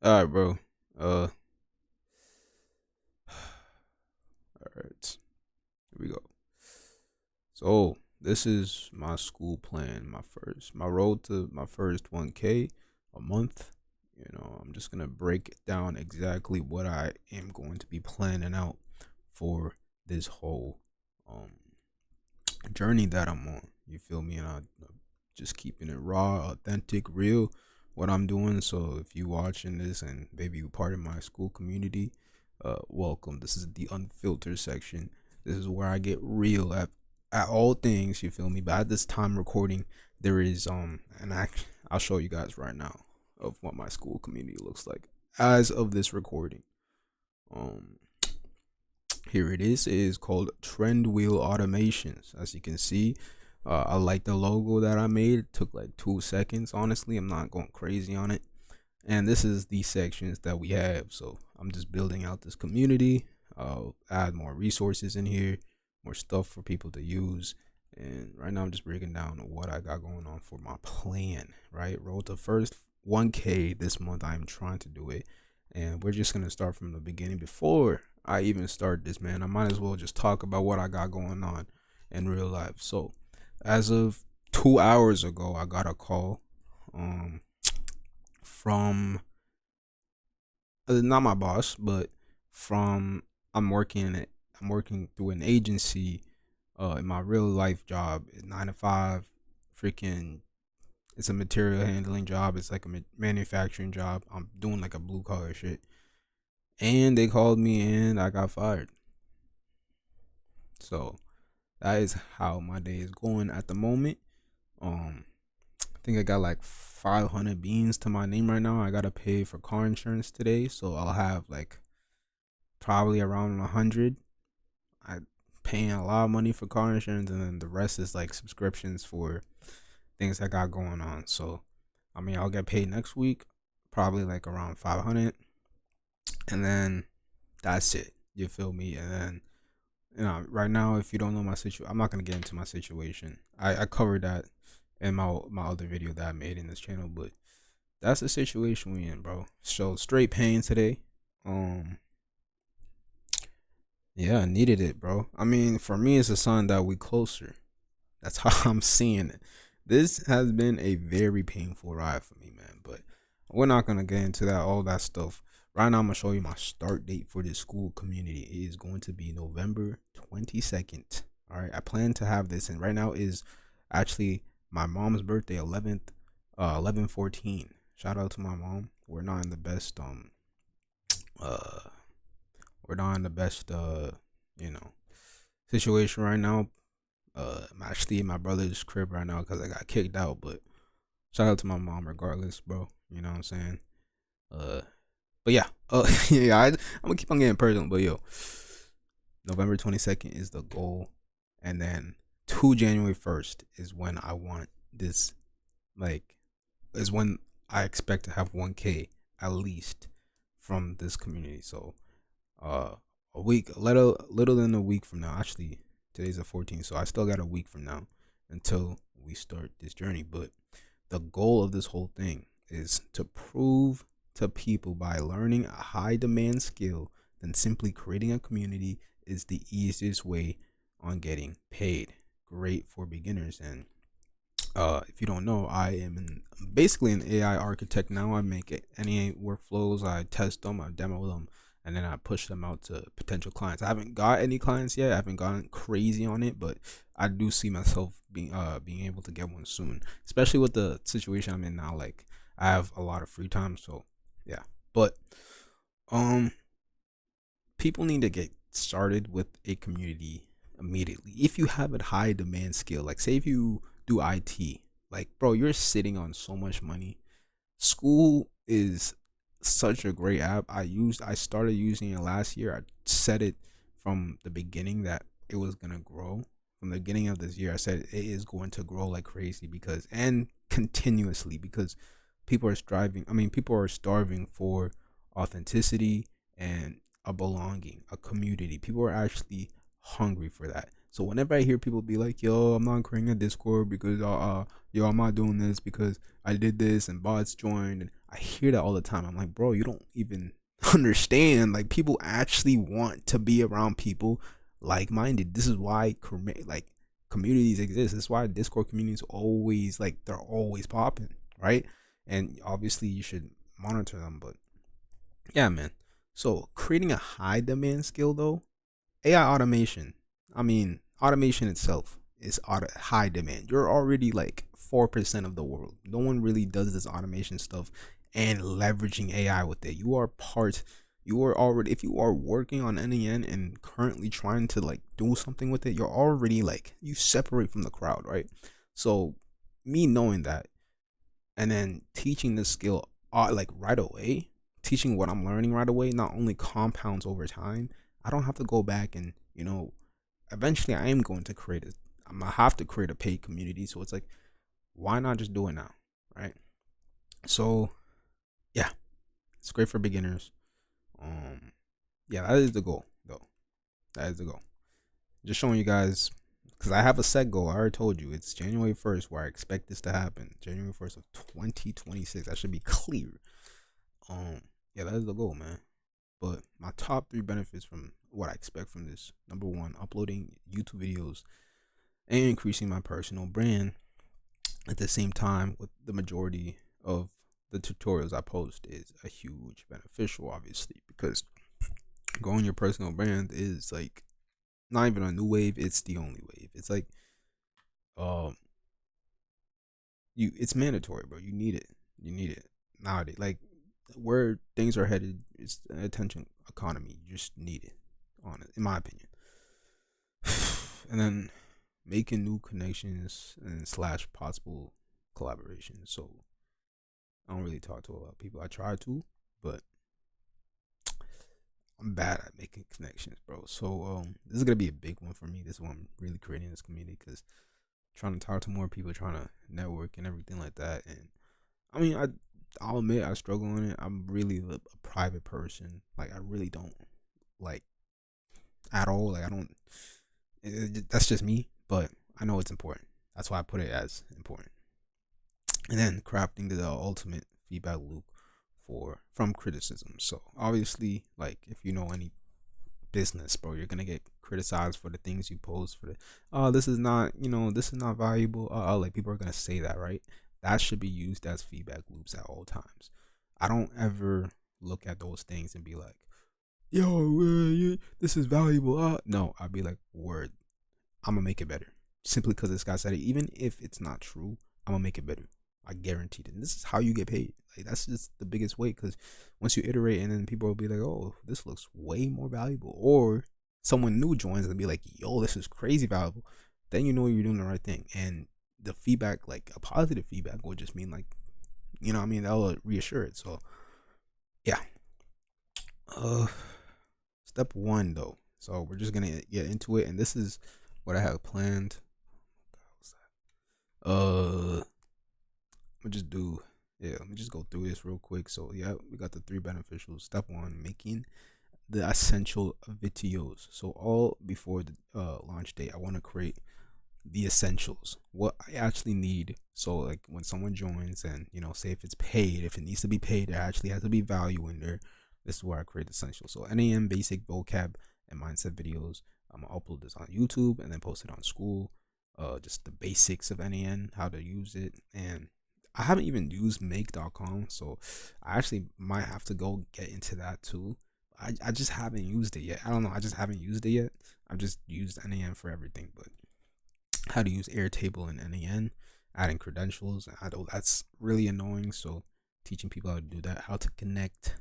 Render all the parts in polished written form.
All right, bro. All right. Here we go. So this is my school plan. My road to my first 1K a month. I'm just gonna break down exactly what I am going to be planning out for this whole um journey that I'm on. You feel me? And I just keeping it raw, authentic, real. What I'm doing. So if you watching this and maybe you part of my school community, welcome. This is the unfiltered section. This is where I get real at all things. You feel me? But at this time recording, there is and I'll show you guys right now of what my school community looks like as of this recording. Um, Here it is. It is called Trend Wheel Automations. As you can see, I like the logo that I made. It took like 2 seconds. Honestly, I'm not going crazy on it. And this is the sections that we have. So I'm just building out this community. I'll add more resources in here, more stuff for people to use. And right now I'm just breaking down what I got going on for my plan. Right, roll to first 1K this month. I'm trying to do it, and we're just gonna start from the beginning. Before I even start this, man, I might as well just talk about what I got going on in real life. So as of 2 hours ago, I got a call um from not my boss, but from I'm working at I'm working through an agency in my real life job, 9 to 5. Freaking, it's a material handling job. It's like a manufacturing job. I'm doing like a blue collar shit, and they called me and I got fired. So that is how my day is going at the moment. I think I got like 500 beans to my name right now. I gotta pay for car insurance today, so I'll have like probably around 100. I paying a lot of money for car insurance, and then the rest is like subscriptions for things I got going on. So, I mean, I'll get paid next week, probably like around 500, and then that's it. You feel me? And then right now, if you don't know my situation, I'm not gonna get into my situation. I covered that in my other video that I made in this channel, but that's the situation we in, bro. So straight pain today. Um, yeah, I needed it, bro. I mean, for me, it's a sign that we closer. That's how I'm seeing it. This has been a very painful ride for me, man. But we're not gonna get into that all that stuff. Right now, I'm gonna show you my start date for this school community. It is going to be November 22nd. All right, I plan to have this, and right now is actually my mom's birthday, 11/14. Shout out to my mom. Uh, we're not in the best you know situation right now. I'm actually in my brother's crib right now because I got kicked out. But shout out to my mom, regardless, bro. You know what I'm saying? Uh, but yeah, yeah, I'm gonna keep on getting personal. But yo, November 22nd is the goal, and then to January 1st is when I want this. Like, is when I expect to have 1K at least from this community. So uh a week, little than a week from now. Actually, today's the 14th, so I still got a week from now until we start this journey. But the goal of this whole thing is to prove to people by learning a high demand skill than simply creating a community is the easiest way on getting paid. Great for beginners. And if you don't know, basically an AI architect now. I make any workflows, I test them, I demo them, and then I push them out to potential clients. I haven't got any clients yet. I haven't gone crazy on it, but I do see myself being able to get one soon, especially with the situation I'm in now. Like, I have a lot of free time, so yeah. But um, people need to get started with a community immediately. If you have a high demand skill, like say if you do IT, like bro, you're sitting on so much money. School is such a great app. I started using it last year. I said it from the beginning that it was gonna grow. From the beginning of this year, I said it is going to grow like crazy because and continuously because people are starving for authenticity and a belonging, a community. People are actually hungry for that. So whenever I hear people be like, "Yo, I'm not creating a Discord because yo, I'm not doing this because I did this and bots joined," and I hear that all the time. I'm like, bro, you don't even understand. Like, people actually want to be around people like minded. This is why like communities exist. This is why Discord communities always, like, they're always popping, right? And obviously you should monitor them, but yeah, man. So creating a high demand skill though, AI automation. I mean, automation itself is high demand. You're already like 4% of the world. No one really does this automation stuff and leveraging AI with it. You are part. You are already, if you are working on NEN and currently trying to like do something with it, you're already like, you separate from the crowd, right? So me knowing that and then teaching this skill like right away, teaching what I'm learning right away, not only compounds over time. I don't have to go back and, eventually I am going to create it. I'm gonna have to create a paid community. So it's like, why not just do it now, right? So yeah, it's great for beginners. Um, yeah, that is the goal though. That is the goal. Just showing you guys because I have a set goal. I already told you it's January 1st where I expect this to happen. January 1st of 2026. That should be clear. Yeah, that is the goal, man. But my top three benefits from what I expect from this: number one, uploading YouTube videos and increasing my personal brand. At the same time, with the majority of the tutorials I post is a huge beneficial, obviously, because growing your personal brand is like not even a new wave; it's the only wave. It's like, um, it's mandatory, bro. You need it. You need it nowadays. Like, where things are headed, it's an attention economy. You just need it, on it, in my opinion. And then making new connections and slash possible collaborations. So I don't really talk to a lot of people. I try to, but I'm bad at making connections, bro. So this is gonna be a big one for me. This is why I'm really creating this community, because trying to talk to more people, trying to network and everything like that. And I mean, I'll admit I struggle on it. I'm really a private person. Like, I really don't like at all. Like, I don't. That's just me. But I know it's important. That's why I put it as important. And then crafting the ultimate feedback loop from criticism. So obviously, like, if you know any business, bro, you're gonna get criticized for the things you post, for the, oh, this is not, this is not valuable. Like, people are gonna say that, right? That should be used as feedback loops at all times. I don't ever look at those things and be like, yo, this is valuable. No, I'll be like, word, I'm gonna make it better. Simply because this guy said it. Even if it's not true, I'm gonna make it better. I guaranteed it. And this is how you get paid. Like, that's just the biggest way. Because once you iterate, and then people will be like, oh, this looks way more valuable. Or someone new joins and be like, yo, this is crazy valuable. Then you know you're doing the right thing. And the feedback, like a positive feedback, would just mean like, what I mean? That'll reassure it. So yeah. Step one though. So we're just gonna get into it, and this is what I have planned. Let me just do, yeah, let me just go through this real quick. So yeah, we got the three beneficials. Step one, making the essential videos. So all before the launch date, I want to create the essentials, what I actually need. So like when someone joins, and say if it's paid, if it needs to be paid, there actually has to be value in there. This is where I create essentials. So NAM basic vocab and mindset videos. I'm gonna upload this on YouTube and then post it on Skool. Just the basics of NAN, how to use it. And I haven't even used make.com, so I actually might have to go get into that too. I just haven't used it yet. I don't know, I just haven't used it yet. I've just used NAN for everything. But how to use Airtable and NAN, adding credentials, I know that's really annoying, so teaching people how to do that, how to connect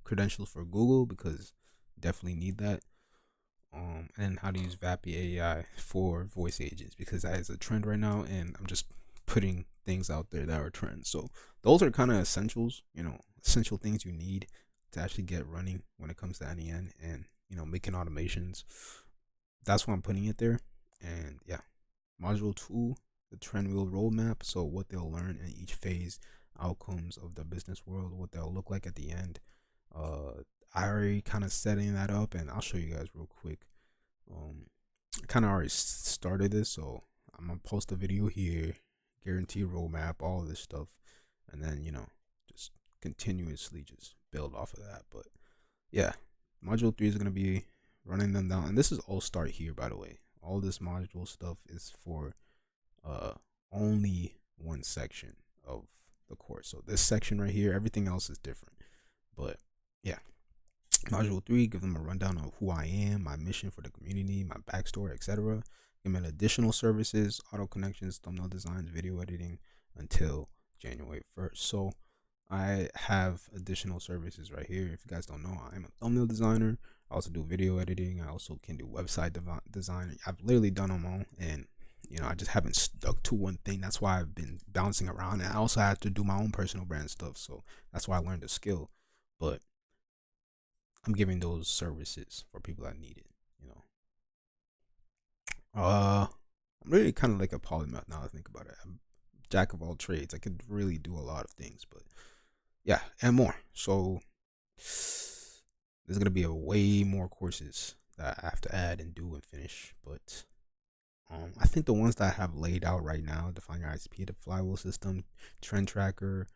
credentials for Google, because definitely need that. And how to use Vappy AI for voice agents, because that is a trend right now, and I'm just putting things out there that are trends. So those are kind of essentials, essential things you need to actually get running when it comes to NEN, and making automations. That's why I'm putting it there. And yeah, module 2, the trend wheel roadmap. So what they'll learn in each phase, outcomes of the business world, what they'll look like at the end. I already kind of setting that up, and I'll show you guys real quick. I kind of already started this, so I'm gonna post a video here, guarantee roadmap, all of this stuff, and then just continuously just build off of that. But yeah, module 3 is gonna be running them down, and this is all start here, by the way. All this module stuff is for uh only one section of the course. So this section right here, everything else is different. But yeah, module 3, give them a rundown of who I am, my mission for the community, my backstory, etc. Give them additional services, auto connections, thumbnail designs, video editing until January 1st. So I have additional services right here. If you guys don't know, I'm a thumbnail designer. I also do video editing. I also can do website design. I've literally done them all, and I just haven't stuck to one thing. That's why I've been bouncing around. And I also have to do my own personal brand stuff, so that's why I learned the skill. But I'm giving those services for people that need it. I'm really kind of like a polymath now. I think about it. I'm jack of all trades. I could really do a lot of things, but yeah, and more. So there's gonna be a way more courses that I have to add and do and finish. But I think the ones that I have laid out right now: define your ICP, the flywheel system, trend tracker,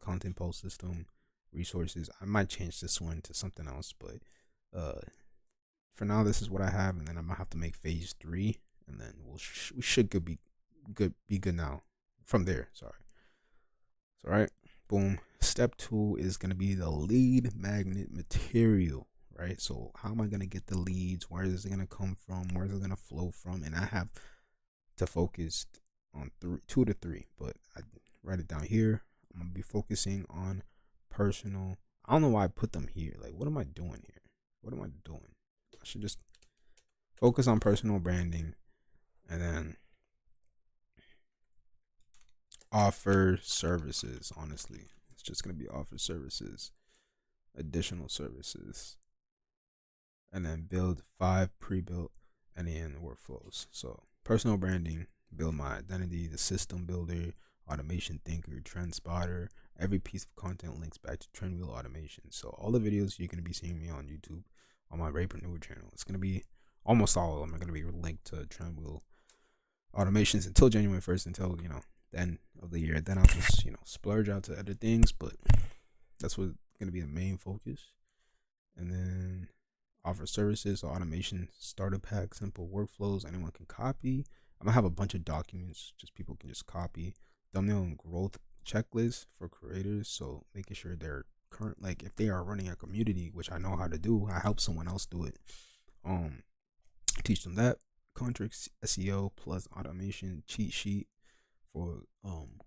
content post system, resources. I might change this one to something else, but uh, for now, this is what I have, and then I'm gonna have to make phase 3, and then we should be good now. From there, sorry. So, all right, boom. Step 2 is gonna be the lead magnet material, right? So, how am I gonna get the leads? Where is it gonna come from? Where is it gonna flow from? And I have to focus on 2 to 3, but I write it down here. I'm gonna be focusing on personal. I don't know why I put them here. Like, what am I doing here? What am I doing? I should just focus on personal branding, and then offer services. Honestly, it's just gonna be offer services, additional services, and then build 5 pre-built NAN workflows. So personal branding, build my identity, the system builder, automation thinker, trend spotter. Every piece of content links back to Trendwheel automation. So all the videos you're gonna be seeing me on YouTube, on my Rapreneur channel, it's gonna be almost all of them are gonna be linked to Trendwheel automations until January 1st, until the end of the year. Then I'll just splurge out to other things, but that's what's gonna be the main focus. And then offer services, or automation starter pack, simple workflows anyone can copy. I'm gonna have a bunch of documents just people can just copy. Thumbnail and growth checklist for creators, so making sure they're current, like if they are running a community, which I know how to do, I help someone else do it. Teach them that. Contracts, SEO plus automation cheat sheet for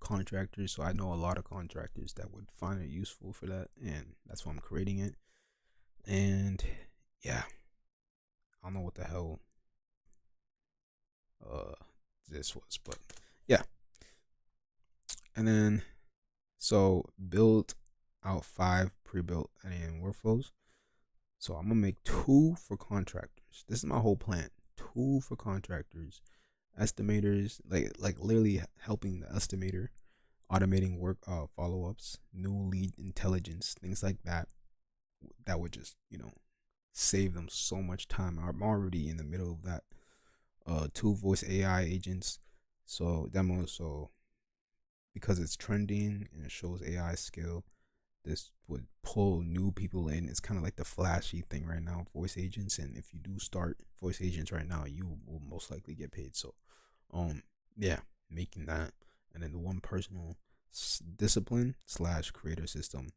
contractors. So I know a lot of contractors that would find it useful for that, and that's why I'm creating it. And yeah, I don't know what the hell this was, but yeah. And then so build out 5 pre-built NAN workflows. So I'm gonna make 2 for contractors. This is my whole plan. 2 for contractors, estimators, like literally helping the estimator, automating work follow-ups, new lead intelligence, things like that. That would just save them so much time. I'm already in the middle of that. 2 voice AI agents, so demos. So because it's trending and it shows AI skill, this would pull new people in. It's kind of like the flashy thing right now, voice agents. And if you do start voice agents right now, you will most likely get paid. So yeah, making that. And then the one personal discipline / creator system,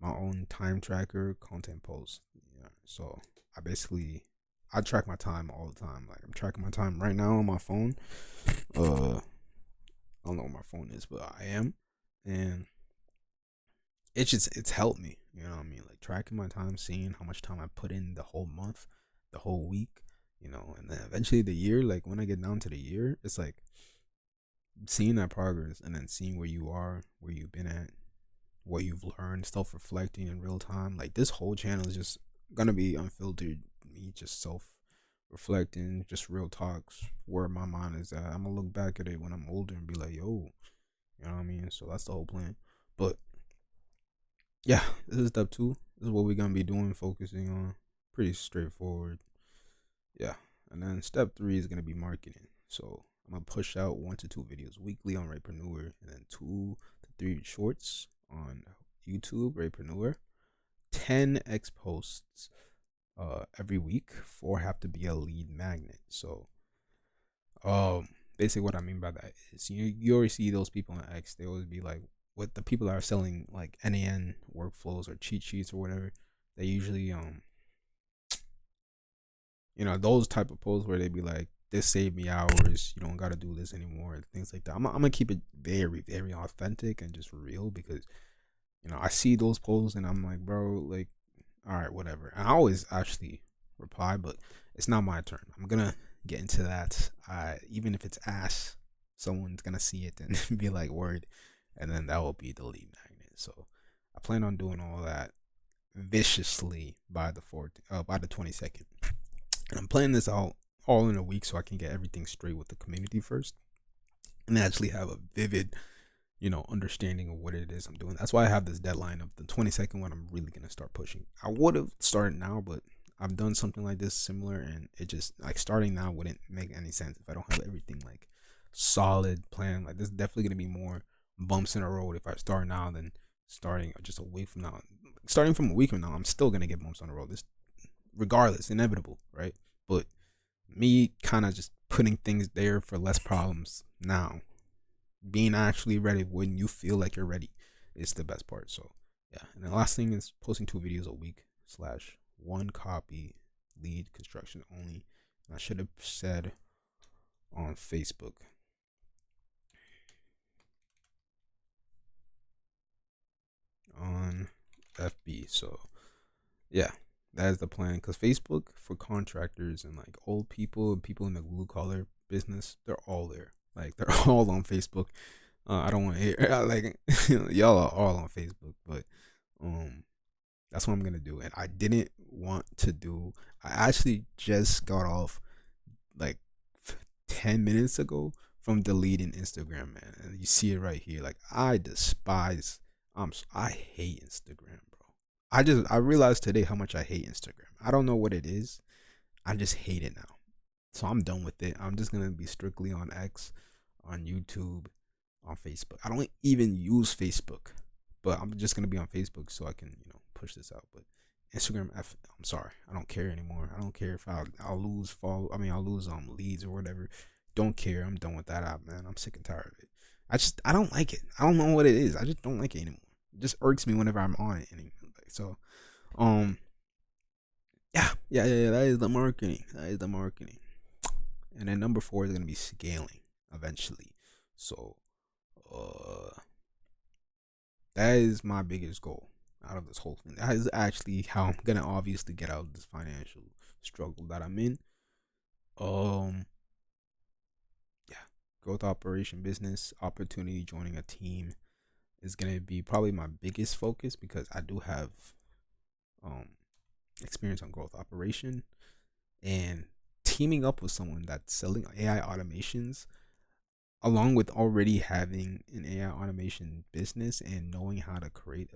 my own time tracker, content post. Yeah, so I track my time all the time. Like I'm tracking my time right now on my phone. I don't know what my phone is, but I am. And it's helped me, you know what I mean? Like tracking my time, seeing how much time I put in the whole month, the whole week, and then eventually the year, like when I get down to the year, it's like seeing that progress, and then seeing where you are, where you've been at, what you've learned, self-reflecting in real time. Like this whole channel is just gonna be unfiltered, me just self-reflecting, just real talks, where my mind is at. I'm gonna look back at it when I'm older and be like, yo, you know what I mean? So that's the whole plan. But yeah, this is step 2. This is what we're gonna be doing, focusing on. Pretty straightforward. Yeah. And then step three is gonna be marketing. So I'm gonna push out 1 to 2 videos weekly on Rapreneur, and then 2 to 3 shorts on YouTube, Rapreneur. 10x posts every week. 4 have to be a lead magnet. So basically what I mean by that is you always see those people on X. They always be like, what the people that are selling like NAN workflows or cheat sheets or whatever. They usually those type of posts where they be like, this saved me hours, you don't got to do this anymore, and things like that. I'm gonna keep it very, very authentic and just real, because I see those posts and I'm like, bro, like, all right, whatever. And I always actually reply, but it's not my turn. I'm gonna get into that. Even if it's ass, someone's gonna see it and be like, word, and then that will be the lead magnet. So I plan on doing all that viciously by the 22nd. And I'm planning this out all in a week so I can get everything straight with the community first and actually have a vivid, understanding of what it is I'm doing. That's why I have this deadline of the 22nd when I'm really going to start pushing. I would have started now, but I've done something like this similar, and it just, like, starting now wouldn't make any sense if I don't have everything like solid plan. Like, there's definitely going to be more bumps in the road if I start now than starting just a week from now. Starting from a week from now, I'm still going to get bumps on the road. This regardless, inevitable, right? But me kind of just putting things there for less problems now, being actually ready when you feel like you're ready, is the best part. So yeah, and the last thing is posting 2 videos a week / 1 copy lead construction only. And I should have said on Facebook. On FB. So yeah, that is the plan. Because Facebook for contractors and like old people, people in the blue collar business, they're all there. Like, they're all on Facebook. I don't want to hear like y'all are all on Facebook, but that's what I'm gonna do. And I didn't want to do. I actually just got off like 10 minutes ago from deleting Instagram, man. And you see it right here. Like, I despise. I hate Instagram, bro. I realized today how much I hate Instagram. I don't know what it is. I just hate it now. So I'm done with it. I'm just gonna be strictly on X, on YouTube, on Facebook. I don't even use Facebook, but I'm just gonna be on Facebook so I can push this out. But Instagram, I'm sorry, I don't care anymore. I don't care if I'll lose I'll lose leads or whatever. Don't care. I'm done with that app, man. I'm sick and tired of it. I don't like it. I don't know what it is. I just don't like it anymore. It just irks me whenever I'm on it anymore. So, yeah. That is the marketing. And then number 4 is gonna be scaling eventually. So, that is my biggest goal out of this whole thing. That is actually how I'm gonna obviously get out of this financial struggle that I'm in. Yeah, growth operation business opportunity, joining a team is gonna be probably my biggest focus, because I do have experience on growth operation, and teaming up with someone that's selling AI automations, along with already having an AI automation business and knowing how to create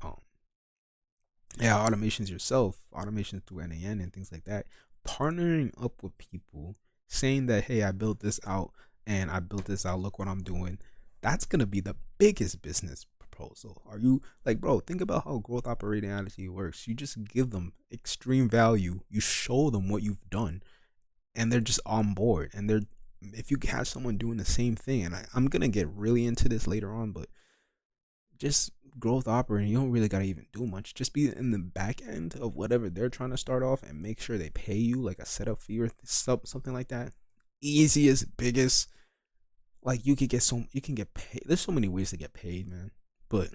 um AI automations yourself, automations through NAN and things like that, partnering up with people saying that, hey, I built this out and I built this out, look what I'm doing. That's gonna be the biggest business proposal. Are you like, bro, think about how growth operating attitude works. You just give them extreme value, you show them what you've done, and they're just on board. And they're if you have someone doing the same thing, and I'm gonna get really into this later on, but just growth operating, you don't really gotta even do much. Just be in the back end of whatever they're trying to start off, and make sure they pay you like a setup fee or something like that. Easiest, biggest. Like, you can get paid. There's so many ways to get paid, man. But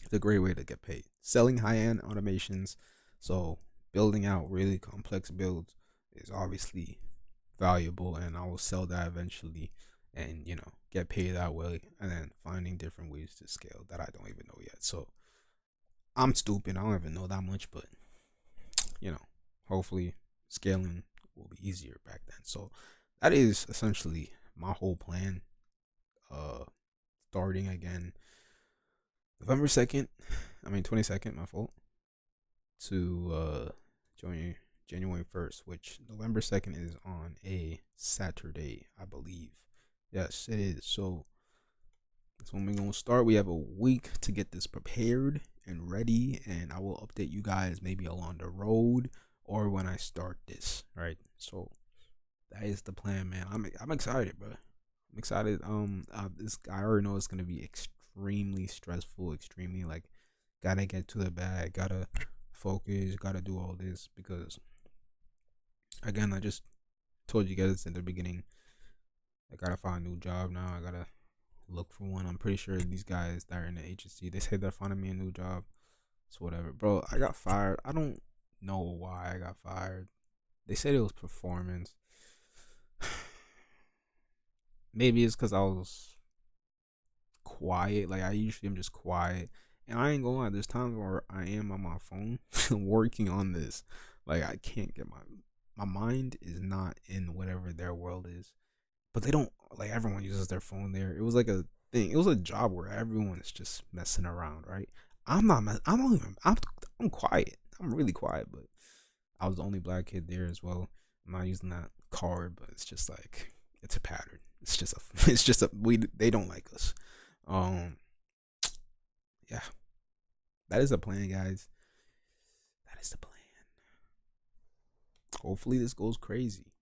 it's a great way to get paid. Selling high end automations, so building out really complex builds is obviously valuable, and I will sell that eventually, and get paid that way. And then finding different ways to scale that I don't even know yet. So I'm stupid. I don't even know that much, but hopefully scaling will be easier back then. So that is essentially my whole plan. Starting again November 2nd, 22nd, my fault, to join January 1st, which November 2nd is on a Saturday, I believe. Yes, it is. So that's when we're gonna start. We have a week to get this prepared and ready, and I will update you guys maybe along the road or when I start this. Right. So that is the plan, man. I'm excited, bro. I'm excited. This I already know it's gonna be extremely stressful, extremely like gotta get to the bag, gotta focus, gotta do all this because again, I just told you guys in the beginning, I gotta find a new job now. I gotta look for one. I'm pretty sure these guys that are in the agency, they say they're finding me a new job. So whatever, bro. I got fired. I don't know why I got fired. They said it was performance. Maybe it's because I was quiet. Like I usually am just quiet. And I ain't gonna lie, there's times where I am on my phone working on this. Like I can't get my mind is not in whatever their world is. But they don't like everyone uses their phone there. It was like a thing. It was a job where everyone is just messing around, right? I'm not even I'm quiet. I'm really quiet, but I was the only black kid there as well. I'm not using that card, but it's just like it's a pattern. It's just a it's just a we they don't like us. Um yeah. That is the plan, guys. That is the plan. Hopefully this goes crazy.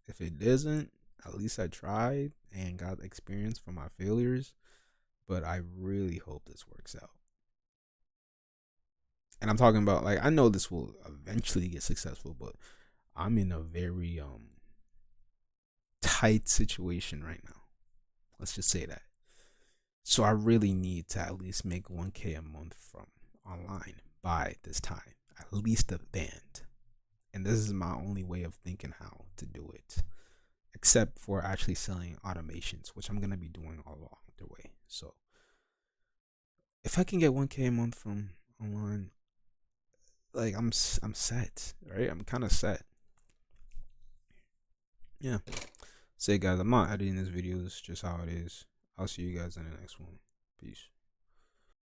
If it doesn't, at least I tried and got experience from my failures. But I really hope this works out. And I'm talking about like I know this will eventually get successful, but I'm in a very tight situation right now. Let's just say that. So I really need to at least make 1K a month from online by this time. At least a band. And this is my only way of thinking how to do it. Except for actually selling automations, which I'm gonna be doing all along the way. So if I can get 1K a month from online, like I'm set, right? I'm kind of set. Yeah. Say guys, I'm not editing this video. This is just how it is. I'll see you guys in the next one. Peace.